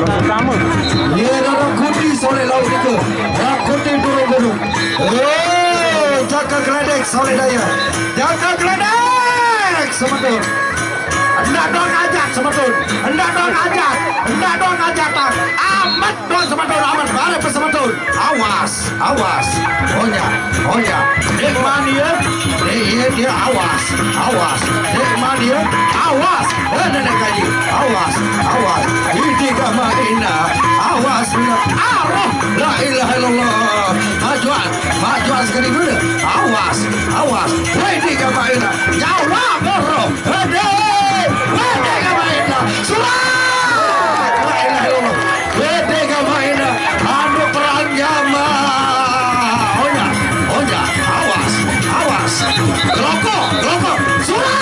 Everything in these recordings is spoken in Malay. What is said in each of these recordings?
Sama. Dia dalam kuti soleh laut itu. Dan kuti turun gunung. Oh, jaga geledek soleh daya. Jaga geledek semetur. Hendak dong ajak semetur. Hendak dong ajak. Hendak dong ajak tak. Amat dong semetur. Amat balik semetur. Awas, awas. Onya. Dek mania. Dia awas, awas. Dek mania. Awas. Nenek kaji. Awas. Ini kama ina. Awas. Allah. La ilaha illallah. Majuan sekali dulu. Awas. Ini kama ina. Jauh boro. Hede kama ina. Surat. La ilaha illallah. Hede kama ina. Anu perang jama. Onya. Awas. Gelokok. Surat.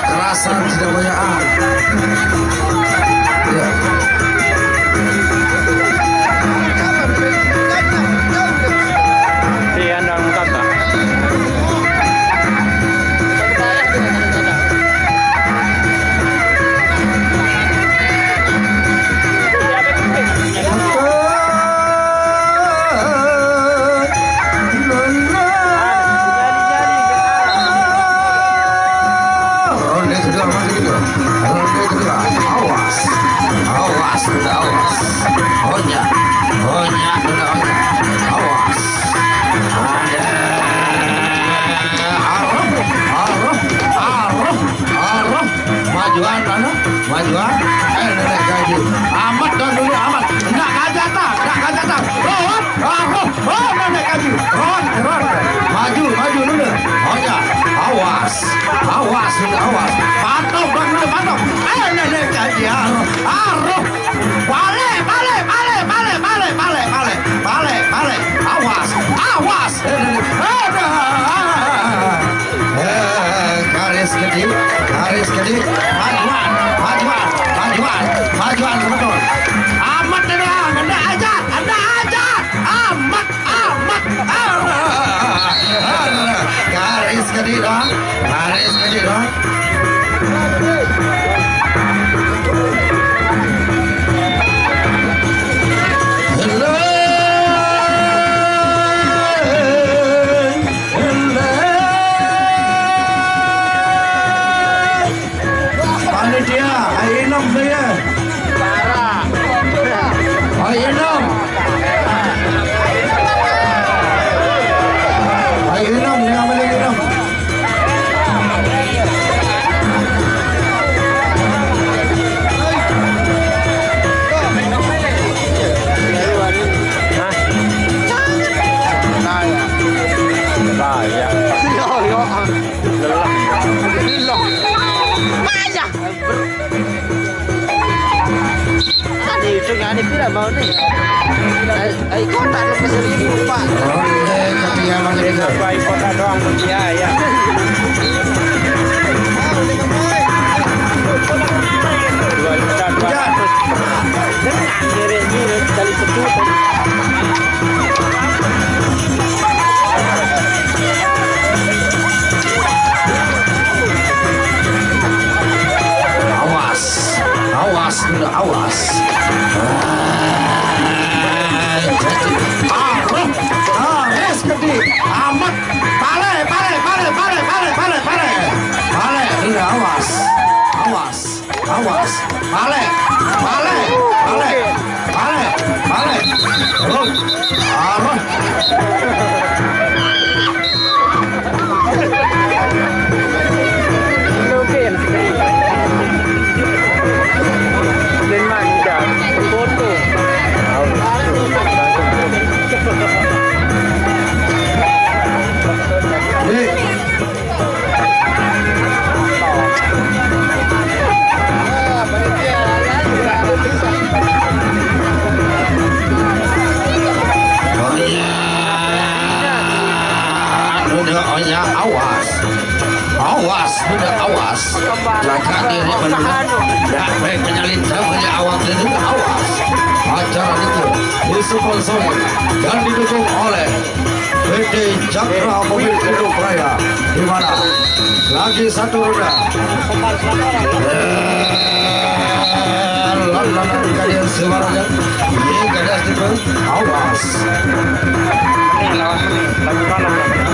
Kerasan sudah banyak Andang kata. Awas. Onya. Awas. Arah. Majuan. Nenek kaji. Amat dan dulu amat. Nak gajah tak. Ron. Nenek kaji. Ron. Maju dulu. Onya. Awas. Pantau. Nenek kaji. Arah. Balik. Awas. Garis gede. Majuan betul. Amat anda ajak. Amat. Garis gede dong. Panitia, Ainam saya. Ainam, yang mana Ainam? Ini pira mau nih? Ai kota lu kesini Pak. Tapi yang mana itu? Baik kota doang ya. Dua juta 200. Ngirit kali 10. Awas. Gede amat. Balik. Awas. Balik. balik ya baik penyalin sampai awal itu awas acara itu disponsori dan didukung oleh PT Cakra Mobil Hidup Raya di mana lagi satu roda lalu kalian suaranya ini gadas itu awas Lagu balap ya.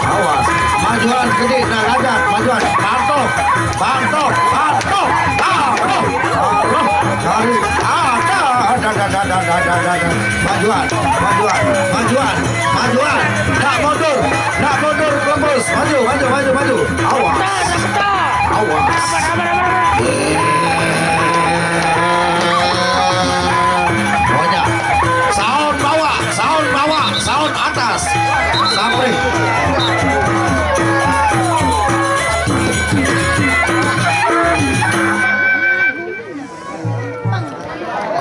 awas majuan gede nah lajat majuan bantok cari majuan nak mundur kelembus maju awas banyak sound atas sampai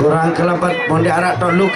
kurang kelebat mau diarak toluk